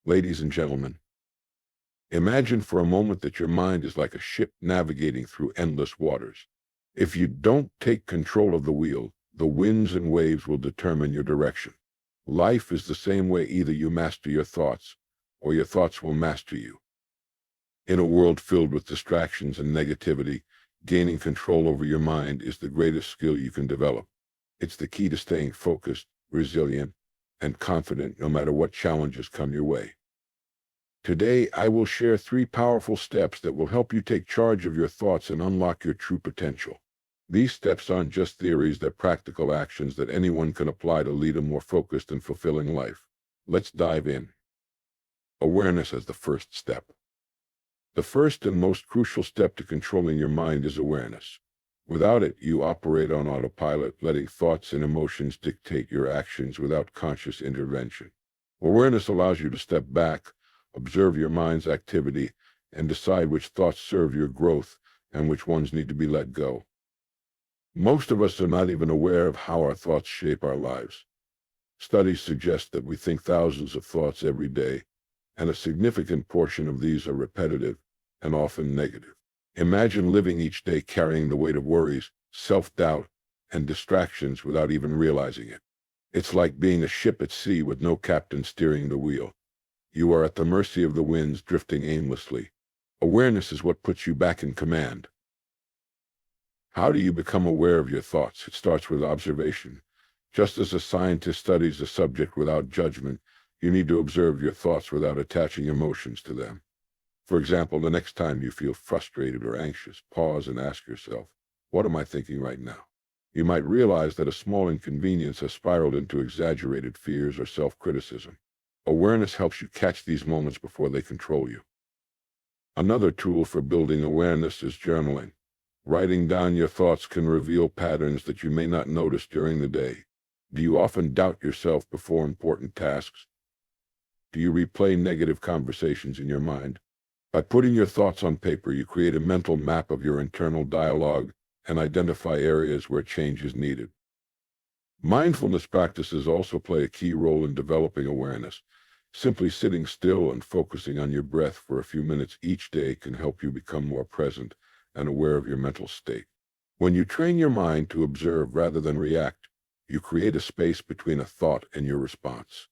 Ladies and gentlemen, imagine for a moment that your mind is like a ship navigating through endless waters. If you don't take control of the wheel, the winds and waves will determine your direction. Life is the same way. Either you master your thoughts, or your thoughts will master you. In a world filled with distractions and negativity, gaining control over your mind is the greatest skill you can develop. It's the key to staying focused, resilient, and confident no matter what challenges come your way. Today, I will share 3 powerful steps that will help you take charge of your thoughts and unlock your true potential. These steps aren't just theories, they're practical actions that anyone can apply to lead a more focused and fulfilling life. Let's dive in. Awareness as the first step. The first and most crucial step to controlling your mind is awareness. Without it, you operate on autopilot, letting thoughts and emotions dictate your actions without conscious intervention. Awareness allows you to step back, observe your mind's activity, and decide which thoughts serve your growth and which ones need to be let go. Most of us are not even aware of how our thoughts shape our lives. Studies suggest that we think thousands of thoughts every day, and a significant portion of these are repetitive and often negative. Imagine living each day carrying the weight of worries, self-doubt, and distractions without even realizing it. It's like being a ship at sea with no captain steering the wheel. You are at the mercy of the winds, drifting aimlessly. Awareness is what puts you back in command. How do you become aware of your thoughts? It starts with observation. Just as a scientist studies a subject without judgment, you need to observe your thoughts without attaching emotions to them. For example, the next time you feel frustrated or anxious, pause and ask yourself, what am I thinking right now? You might realize that a small inconvenience has spiraled into exaggerated fears or self-criticism. Awareness helps you catch these moments before they control you. Another tool for building awareness is journaling. Writing down your thoughts can reveal patterns that you may not notice during the day. Do you often doubt yourself before important tasks? Do you replay negative conversations in your mind? By putting your thoughts on paper, you create a mental map of your internal dialogue and identify areas where change is needed. Mindfulness practices also play a key role in developing awareness. Simply sitting still and focusing on your breath for a few minutes each day can help you become more present and aware of your mental state. When you train your mind to observe rather than react, you create a space between a thought and your response.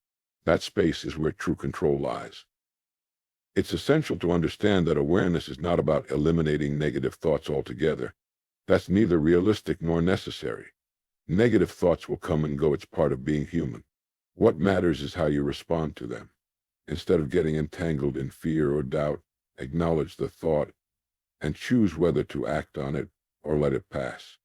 That space is where true control lies. It's essential to understand that awareness is not about eliminating negative thoughts altogether. That's neither realistic nor necessary. Negative thoughts will come and go. It's part of being human. What matters is how you respond to them. Instead of getting entangled in fear or doubt, acknowledge the thought and choose whether to act on it or let it pass.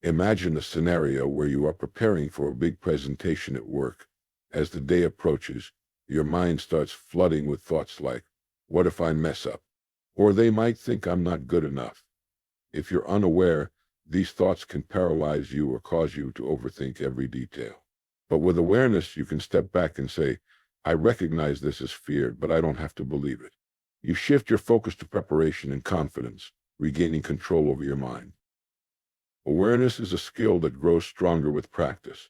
Imagine a scenario where you are preparing for a big presentation at work. As the day approaches, your mind starts flooding with thoughts like, what if I mess up? Or they might think I'm not good enough. If you're unaware, these thoughts can paralyze you or cause you to overthink every detail. But with awareness, you can step back and say, I recognize this as fear, but I don't have to believe it. You shift your focus to preparation and confidence, regaining control over your mind. Awareness is a skill that grows stronger with practice.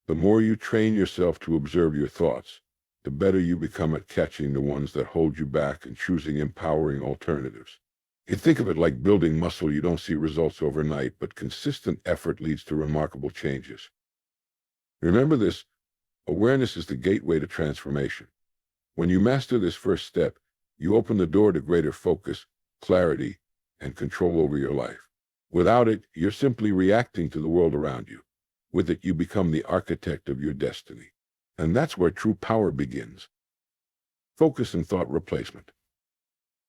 The more you train yourself to observe your thoughts, the better you become at catching the ones that hold you back and choosing empowering alternatives. You think of it like building muscle. You don't see results overnight, but consistent effort leads to remarkable changes. Remember this, awareness is the gateway to transformation. When you master this first step, you open the door to greater focus, clarity, and control over your life. Without it, you're simply reacting to the world around you. With it, you become the architect of your destiny. And that's where true power begins. Focus and thought replacement.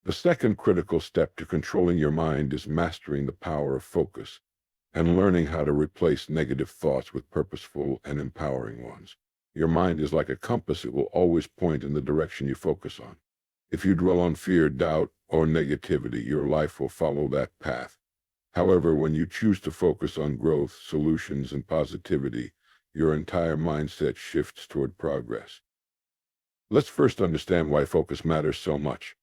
The second critical step to controlling your mind is mastering the power of focus and learning how to replace negative thoughts with purposeful and empowering ones. Your mind is like a compass. It will always point in the direction you focus on. If you dwell on fear, doubt, or negativity, your life will follow that path. However, when you choose to focus on growth, solutions, and positivity, your entire mindset shifts toward progress. Let's first understand why focus matters so much.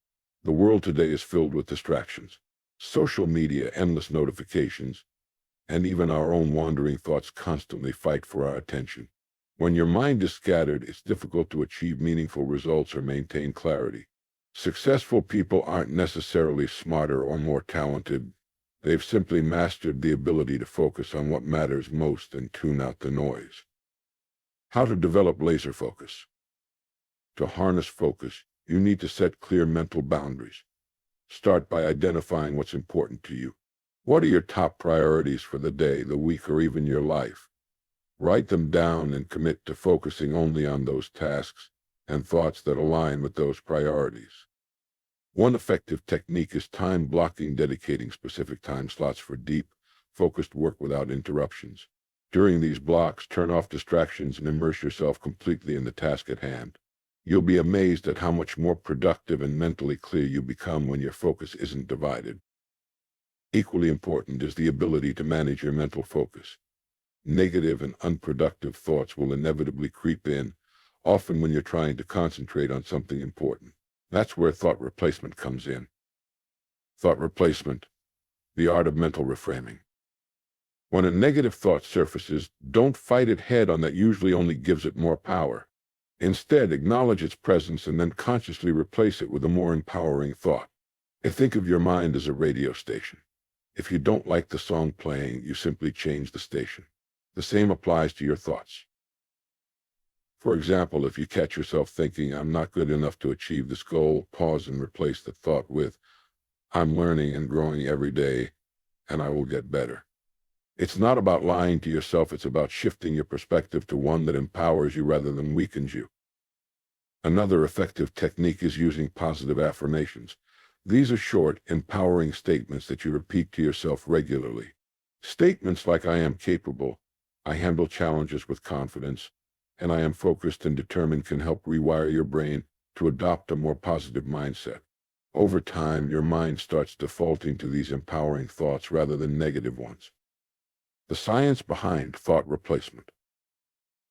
The world today is filled with distractions. Social media, endless notifications, and even our own wandering thoughts constantly fight for our attention. When your mind is scattered, it's difficult to achieve meaningful results or maintain clarity. Successful people aren't necessarily smarter or more talented. They've simply mastered the ability to focus on what matters most and tune out the noise. How to develop laser focus. To harness focus, you need to set clear mental boundaries. Start by identifying what's important to you. What are your top priorities for the day, the week, or even your life? Write them down and commit to focusing only on those tasks and thoughts that align with those priorities. One effective technique is time blocking, dedicating specific time slots for deep, focused work without interruptions. During these blocks, turn off distractions and immerse yourself completely in the task at hand. You'll be amazed at how much more productive and mentally clear you become when your focus isn't divided. Equally important is the ability to manage your mental focus. Negative and unproductive thoughts will inevitably creep in, often when you're trying to concentrate on something important. That's where thought replacement comes in. Thought replacement, the art of mental reframing. When a negative thought surfaces, don't fight it head on. That usually only gives it more power. Instead, acknowledge its presence and then consciously replace it with a more empowering thought. Think of your mind as a radio station. If you don't like the song playing, you simply change the station. The same applies to your thoughts. For example, if you catch yourself thinking, "I'm not good enough to achieve this goal," pause and replace the thought with, "I'm learning and growing every day, and I will get better." It's not about lying to yourself, it's about shifting your perspective to one that empowers you rather than weakens you. Another effective technique is using positive affirmations. These are short, empowering statements that you repeat to yourself regularly. Statements like, "I am capable," "I handle challenges with confidence," and "I am focused and determined" can help rewire your brain to adopt a more positive mindset. Over time, your mind starts defaulting to these empowering thoughts rather than negative ones. The science behind thought replacement.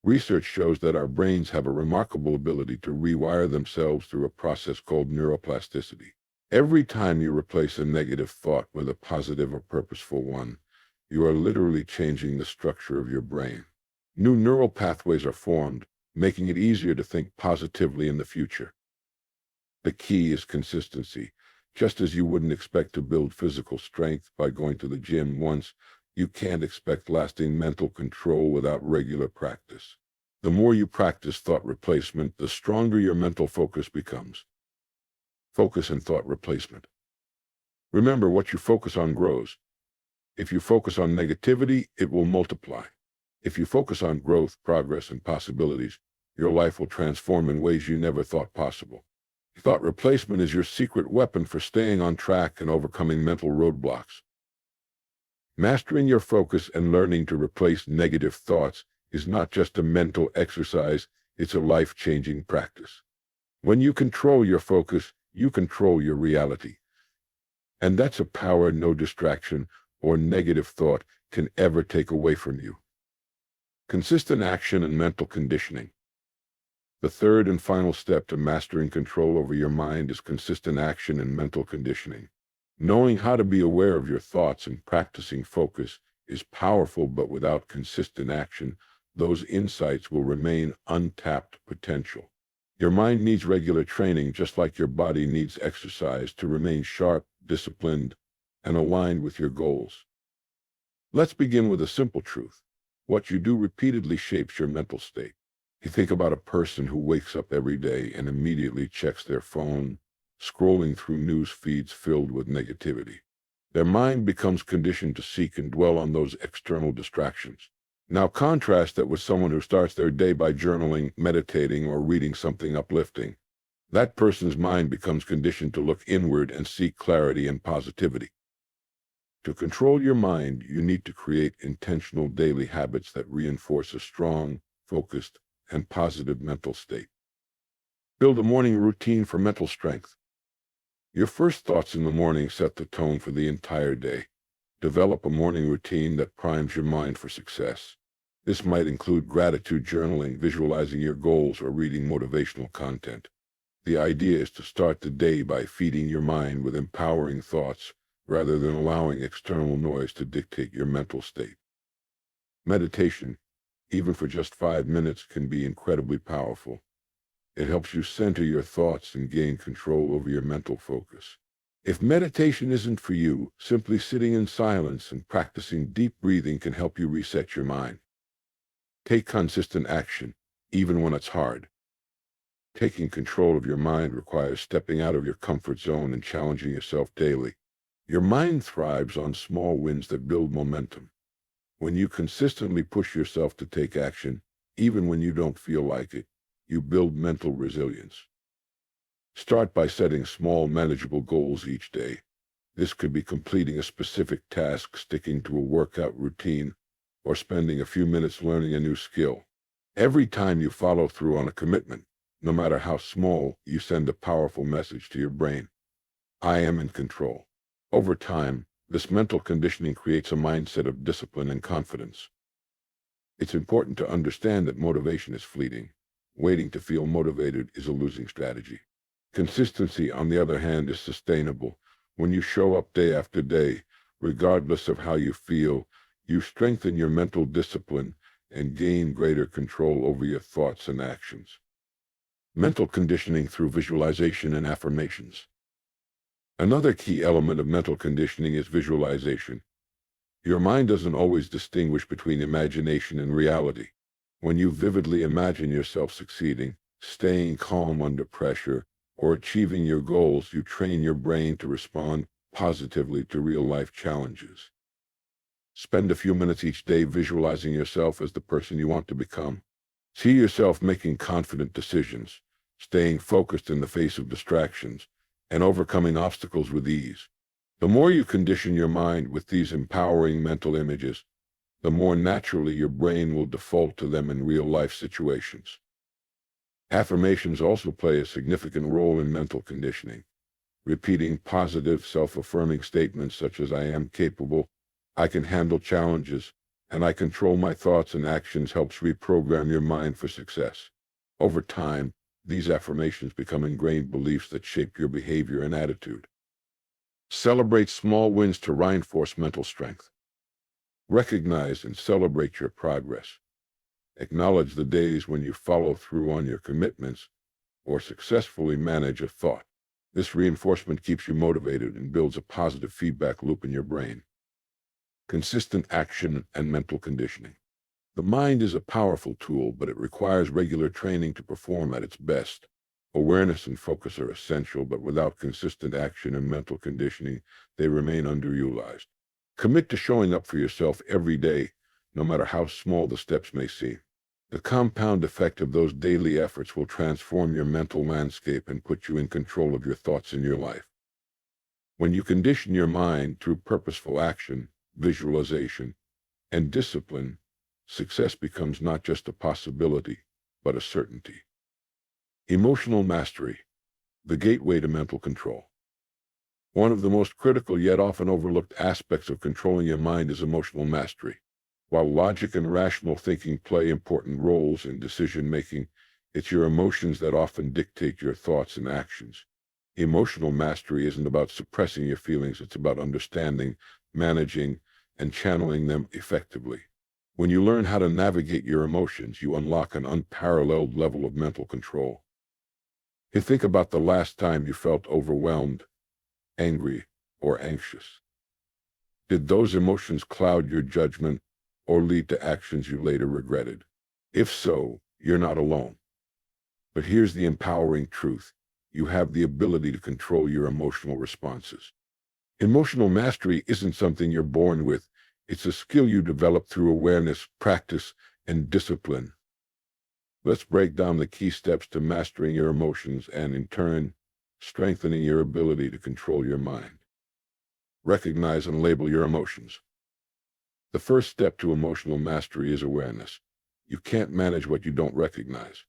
Research shows that our brains have a remarkable ability to rewire themselves through a process called neuroplasticity. Every time you replace a negative thought with a positive or purposeful one, you are literally changing the structure of your brain. New neural pathways are formed, making it easier to think positively in the future. The key is consistency. Just as you wouldn't expect to build physical strength by going to the gym once, you can't expect lasting mental control without regular practice. The more you practice thought replacement, the stronger your mental focus becomes. Focus and thought replacement. Remember, what you focus on grows. If you focus on negativity, it will multiply. If you focus on growth, progress, and possibilities, your life will transform in ways you never thought possible. Thought replacement is your secret weapon for staying on track and overcoming mental roadblocks. Mastering your focus and learning to replace negative thoughts is not just a mental exercise, it's a life-changing practice. When you control your focus, you control your reality. And that's a power no distraction or negative thought can ever take away from you. Consistent action and mental conditioning. The third and final step to mastering control over your mind is consistent action and mental conditioning. Knowing how to be aware of your thoughts and practicing focus is powerful, but without consistent action, those insights will remain untapped potential. Your mind needs regular training, just like your body needs exercise, to remain sharp, disciplined, and aligned with your goals. Let's begin with a simple truth. What you do repeatedly shapes your mental state. You think about a person who wakes up every day and immediately checks their phone, scrolling through news feeds filled with negativity. Their mind becomes conditioned to seek and dwell on those external distractions. Now contrast that with someone who starts their day by journaling, meditating, or reading something uplifting. That person's mind becomes conditioned to look inward and seek clarity and positivity. To control your mind, you need to create intentional daily habits that reinforce a strong, focused, and positive mental state. Build a morning routine for mental strength. Your first thoughts in the morning set the tone for the entire day. Develop a morning routine that primes your mind for success. This might include gratitude journaling, visualizing your goals, or reading motivational content. The idea is to start the day by feeding your mind with empowering thoughts rather than allowing external noise to dictate your mental state. Meditation. even for just 5 minutes, can be incredibly powerful. It helps you center your thoughts and gain control over your mental focus. If meditation isn't for you, simply sitting in silence and practicing deep breathing can help you reset your mind. Take consistent action, even when it's hard. Taking control of your mind requires stepping out of your comfort zone and challenging yourself daily. Your mind thrives on small wins that build momentum. When you consistently push yourself to take action, even when you don't feel like it, you build mental resilience. Start by setting small, manageable goals each day. This could be completing a specific task, sticking to a workout routine, or spending a few minutes learning a new skill. Every time you follow through on a commitment, no matter how small, you send a powerful message to your brain. I am in control. Over time, this mental conditioning creates a mindset of discipline and confidence. It's important to understand that motivation is fleeting. Waiting to feel motivated is a losing strategy. Consistency, on the other hand, is sustainable. When you show up day after day, regardless of how you feel, you strengthen your mental discipline and gain greater control over your thoughts and actions. Mental conditioning through visualization and affirmations. Another key element of mental conditioning is visualization. Your mind doesn't always distinguish between imagination and reality. When you vividly imagine yourself succeeding, staying calm under pressure, or achieving your goals, you train your brain to respond positively to real-life challenges. Spend a few minutes each day visualizing yourself as the person you want to become. See yourself making confident decisions, staying focused in the face of distractions, and overcoming obstacles with ease. The more you condition your mind with these empowering mental images, the more naturally your brain will default to them in real-life situations. Affirmations also play a significant role in mental conditioning. Repeating positive, self-affirming statements such as I am capable, I can handle challenges, and I control my thoughts and actions helps reprogram your mind for success. Over time, these affirmations become ingrained beliefs that shape your behavior and attitude. Celebrate small wins to reinforce mental strength. Recognize and celebrate your progress. Acknowledge the days when you follow through on your commitments or successfully manage a thought. This reinforcement keeps you motivated and builds a positive feedback loop in your brain. Consistent action and mental conditioning. The mind is a powerful tool, but it requires regular training to perform at its best. Awareness and focus are essential, but without consistent action and mental conditioning, they remain underutilized. Commit to showing up for yourself every day, no matter how small the steps may seem. The compound effect of those daily efforts will transform your mental landscape and put you in control of your thoughts and your life. When you condition your mind through purposeful action, visualization, and discipline, success becomes not just a possibility, but a certainty. Emotional mastery, the gateway to mental control. One of the most critical yet often overlooked aspects of controlling your mind is emotional mastery. While logic and rational thinking play important roles in decision-making, it's your emotions that often dictate your thoughts and actions. Emotional mastery isn't about suppressing your feelings, it's about understanding, managing, and channeling them effectively. When you learn how to navigate your emotions, you unlock an unparalleled level of mental control. You think about the last time you felt overwhelmed, angry, or anxious. Did those emotions cloud your judgment or lead to actions you later regretted? If so, you're not alone. But here's the empowering truth. You have the ability to control your emotional responses. Emotional mastery isn't something you're born with. It's a skill you develop through awareness, practice, and discipline. Let's break down the key steps to mastering your emotions and, in turn, strengthening your ability to control your mind. Recognize and label your emotions. The first step to emotional mastery is awareness. You can't manage what you don't recognize.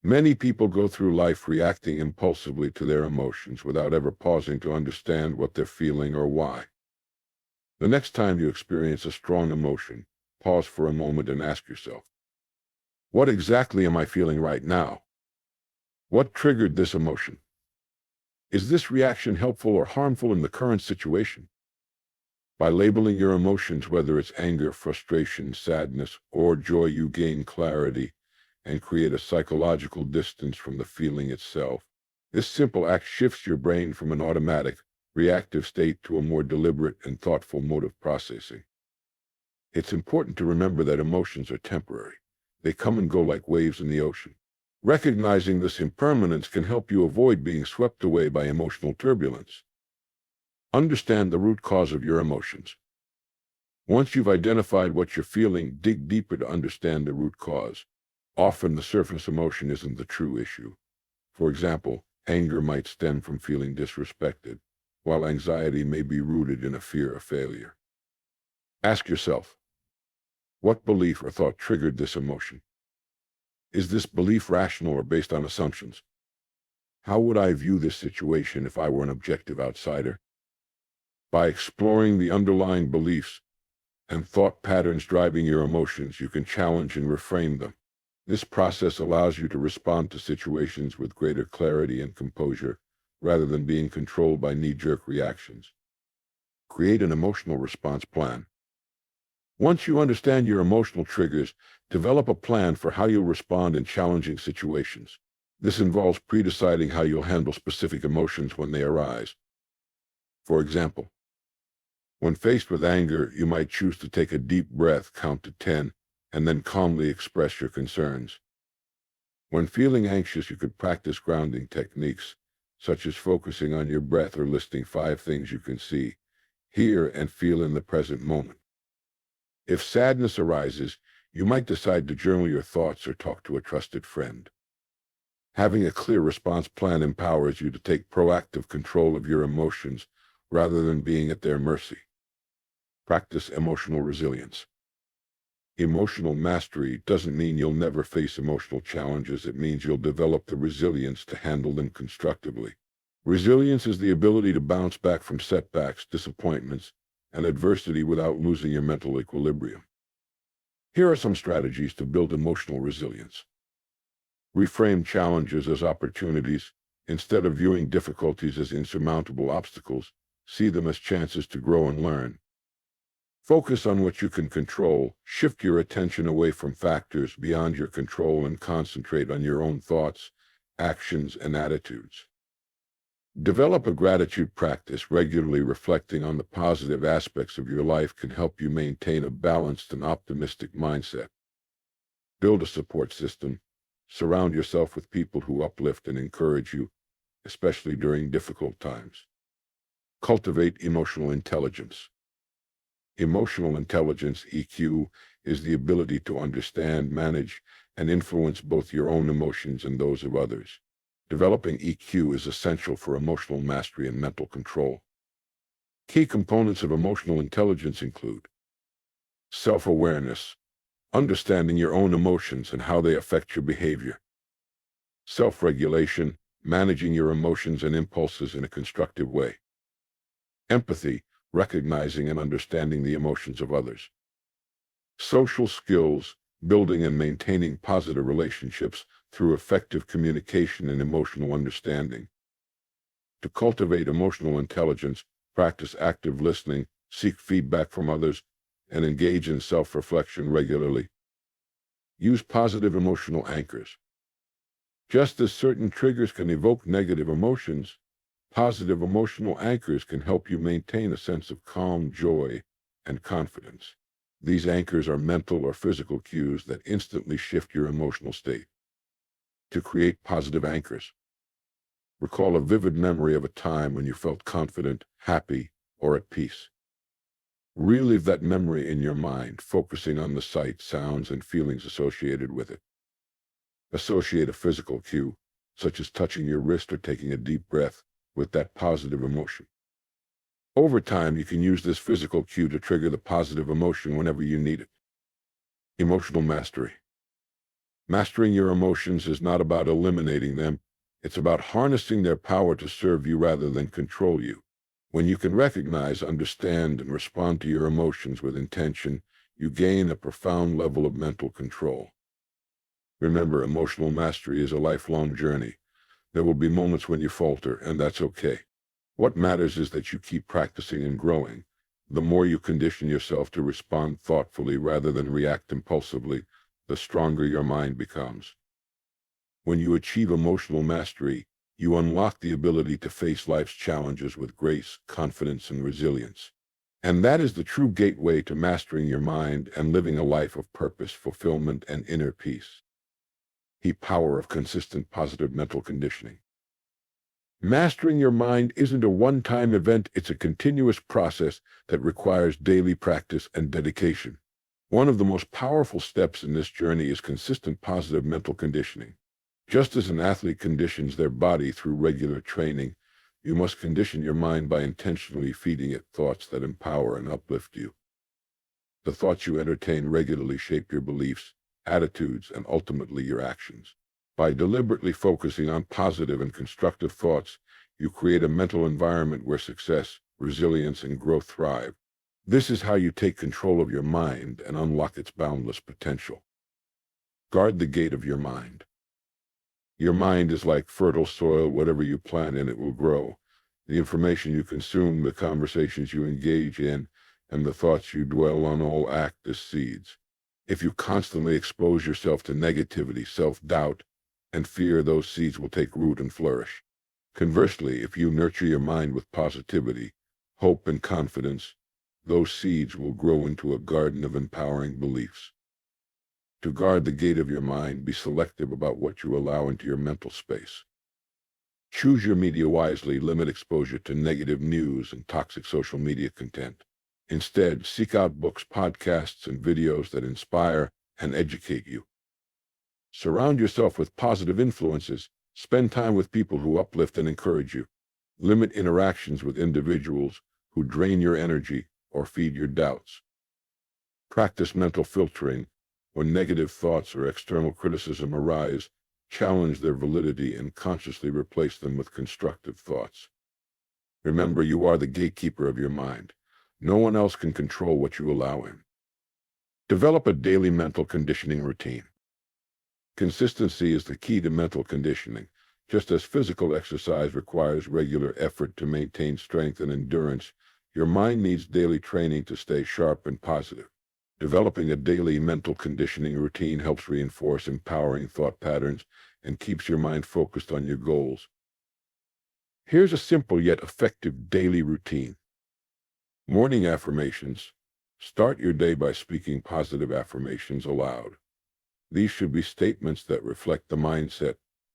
Many people go through life reacting impulsively to their emotions without ever pausing to understand what they're feeling or why. The next time you experience a strong emotion, pause for a moment and ask yourself, what exactly am I feeling right now? What triggered this emotion? Is this reaction helpful or harmful in the current situation? By labeling your emotions, whether it's anger, frustration, sadness, or joy, you gain clarity and create a psychological distance from the feeling itself. This simple act shifts your brain from an automatic, reactive state to a more deliberate and thoughtful mode of processing. It's important to remember that emotions are temporary. They come and go like waves in the ocean. Recognizing this impermanence can help you avoid being swept away by emotional turbulence. Understand the root cause of your emotions. Once you've identified what you're feeling, dig deeper to understand the root cause. Often the surface emotion isn't the true issue. For example, anger might stem from feeling disrespected, while anxiety may be rooted in a fear of failure. Ask yourself, what belief or thought triggered this emotion? Is this belief rational or based on assumptions? How would I view this situation if I were an objective outsider? By exploring the underlying beliefs and thought patterns driving your emotions, you can challenge and reframe them. This process allows you to respond to situations with greater clarity and composure, rather than being controlled by knee-jerk reactions. Create an emotional response plan. Once you understand your emotional triggers, develop a plan for how you'll respond in challenging situations. This involves pre-deciding how you'll handle specific emotions when they arise. For example, when faced with anger, you might choose to take a deep breath, count to 10, and then calmly express your concerns. When feeling anxious, you could practice grounding techniques, such as focusing on your breath or listing 5 things you can see, hear, and feel in the present moment. If sadness arises, you might decide to journal your thoughts or talk to a trusted friend. Having a clear response plan empowers you to take proactive control of your emotions rather than being at their mercy. Practice emotional resilience. Emotional mastery doesn't mean you'll never face emotional challenges. It means you'll develop the resilience to handle them constructively. Resilience is the ability to bounce back from setbacks, disappointments, and adversity without losing your mental equilibrium. Here are some strategies to build emotional resilience. Reframe challenges as opportunities. Instead of viewing difficulties as insurmountable obstacles, see them as chances to grow and learn. Focus on what you can control. Shift your attention away from factors beyond your control and concentrate on your own thoughts, actions, and attitudes. Develop a gratitude practice. Regularly reflecting on the positive aspects of your life can help you maintain a balanced and optimistic mindset. Build a support system. Surround yourself with people who uplift and encourage you, especially during difficult times. Cultivate emotional intelligence. Emotional intelligence, EQ, is the ability to understand, manage, and influence both your own emotions and those of others. Developing EQ is essential for emotional mastery and mental control. Key components of emotional intelligence include self-awareness, understanding your own emotions and how they affect your behavior. Self-regulation, managing your emotions and impulses in a constructive way. Empathy, recognizing and understanding the emotions of others. Social skills, building and maintaining positive relationships through effective communication and emotional understanding. To cultivate emotional intelligence, practice active listening, seek feedback from others, and engage in self-reflection regularly. Use positive emotional anchors. Just as certain triggers can evoke negative emotions, positive emotional anchors can help you maintain a sense of calm, joy, and confidence. These anchors are mental or physical cues that instantly shift your emotional state. To create positive anchors, recall a vivid memory of a time when you felt confident, happy, or at peace. Relive that memory in your mind, focusing on the sights, sounds, and feelings associated with it. Associate a physical cue, such as touching your wrist or taking a deep breath, with that positive emotion. Over time, you can use this physical cue to trigger the positive emotion whenever you need it. Emotional mastery. Mastering your emotions is not about eliminating them. It's about harnessing their power to serve you rather than control you. When you can recognize, understand, and respond to your emotions with intention, you gain a profound level of mental control. Remember, emotional mastery is a lifelong journey. There will be moments when you falter, and that's okay. What matters is that you keep practicing and growing, The more you condition yourself to respond thoughtfully rather than react impulsively, the stronger your mind becomes. When you achieve emotional mastery, you unlock the ability to face life's challenges with grace, confidence, and resilience. And that is the true gateway to mastering your mind and living a life of purpose, fulfillment, and inner peace. The power of consistent positive mental conditioning. Mastering your mind isn't a one-time event, it's a continuous process that requires daily practice and dedication. One of the most powerful steps in this journey is consistent positive mental conditioning. Just as an athlete conditions their body through regular training, you must condition your mind by intentionally feeding it thoughts that empower and uplift you. The thoughts you entertain regularly shape your beliefs, attitudes, and ultimately your actions. By deliberately focusing on positive and constructive thoughts, you create a mental environment where success, resilience, and growth thrive. This is how you take control of your mind and unlock its boundless potential. Guard the gate of your mind. Your mind is like fertile soil. Whatever you plant in it will grow. The information you consume, the conversations you engage in, and the thoughts you dwell on all act as seeds. If you constantly expose yourself to negativity, self-doubt, and fear, those seeds will take root and flourish. Conversely, if you nurture your mind with positivity, hope, and confidence, those seeds will grow into a garden of empowering beliefs. To guard the gate of your mind, be selective about what you allow into your mental space. Choose your media wisely, limit exposure to negative news and toxic social media content. Instead, seek out books, podcasts, and videos that inspire and educate you. Surround yourself with positive influences. Spend time with people who uplift and encourage you. Limit interactions with individuals who drain your energy or feed your doubts. Practice mental filtering. When negative thoughts or external criticism arise, challenge their validity and consciously replace them with constructive thoughts. Remember, you are the gatekeeper of your mind. No one else can control what you allow in. Develop a daily mental conditioning routine. Consistency is the key to mental conditioning. Just as physical exercise requires regular effort to maintain strength and endurance, your mind needs daily training to stay sharp and positive. Developing a daily mental conditioning routine helps reinforce empowering thought patterns and keeps your mind focused on your goals. Here's a simple yet effective daily routine. Morning affirmations. Start your day by speaking positive affirmations aloud. These should be statements that reflect the mindset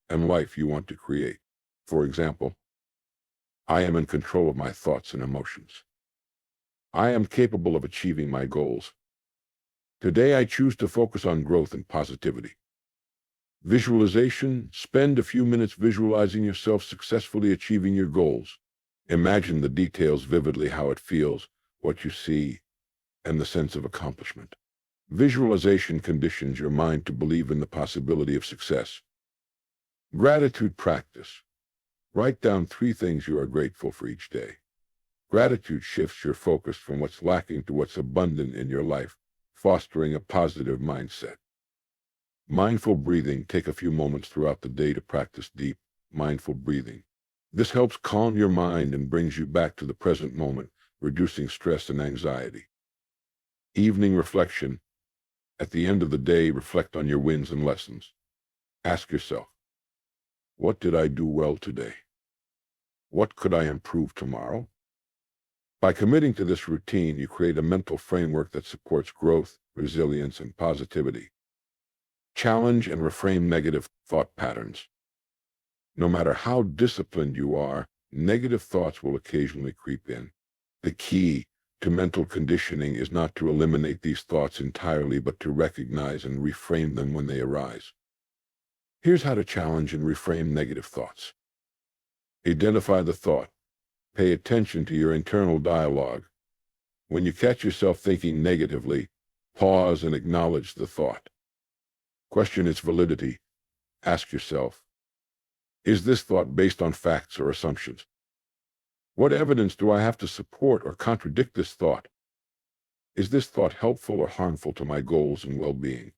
and life you want to create. For example, I am in control of my thoughts and emotions. I am capable of achieving my goals. Today I choose to focus on growth and positivity. Visualization. Spend a few minutes visualizing yourself successfully achieving your goals. Imagine the details vividly, how it feels, what you see, and the sense of accomplishment. Visualization conditions your mind to believe in the possibility of success. Gratitude practice. Write down 3 things you are grateful for each day. Gratitude shifts your focus from what's lacking to what's abundant in your life, fostering a positive mindset. Mindful breathing. Take a few moments throughout the day to practice deep, mindful breathing. This helps calm your mind and brings you back to the present moment, reducing stress and anxiety. Evening reflection. At the end of the day, reflect on your wins and lessons. Ask yourself, what did I do well today? What could I improve tomorrow? By committing to this routine, you create a mental framework that supports growth, resilience, and positivity. Challenge and reframe negative thought patterns. No matter how disciplined you are, negative thoughts will occasionally creep in. The key to mental conditioning is not to eliminate these thoughts entirely, but to recognize and reframe them when they arise. Here's how to challenge and reframe negative thoughts. Identify the thought. Pay attention to your internal dialogue. When you catch yourself thinking negatively, pause and acknowledge the thought. Question its validity. Ask yourself, is this thought based on facts or assumptions? What evidence do I have to support or contradict this thought? Is this thought helpful or harmful to my goals and well-being?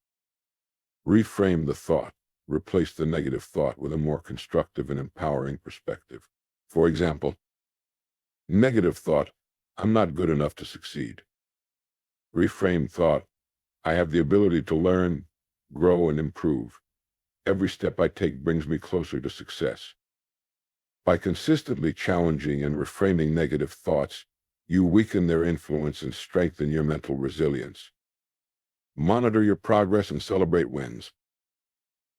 Reframe the thought. Replace the negative thought with a more constructive and empowering perspective. For example, negative thought, I'm not good enough to succeed. Reframe thought. I have the ability to learn, grow, and improve. Every step I take brings me closer to success. By consistently challenging and reframing negative thoughts, you weaken their influence and strengthen your mental resilience. Monitor your progress and celebrate wins.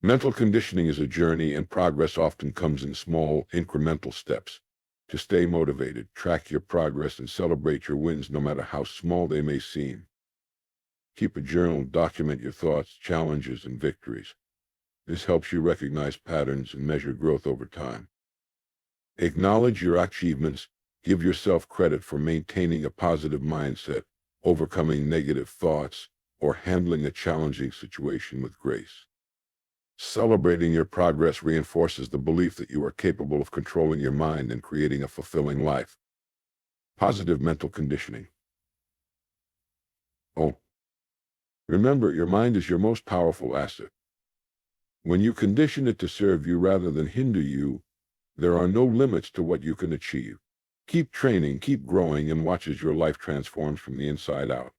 Mental conditioning is a journey, and progress often comes in small, incremental steps. To stay motivated, track your progress and celebrate your wins no matter how small they may seem. Keep a journal, document your thoughts, challenges, and victories. This helps you recognize patterns and measure growth over time. Acknowledge your achievements. Give yourself credit for maintaining a positive mindset, overcoming negative thoughts, or handling a challenging situation with grace. Celebrating your progress reinforces the belief that you are capable of controlling your mind and creating a fulfilling life. Positive mental conditioning. Oh, remember, your mind is your most powerful asset. When you condition it to serve you rather than hinder you, there are no limits to what you can achieve. Keep training, keep growing, and watch as your life transforms from the inside out.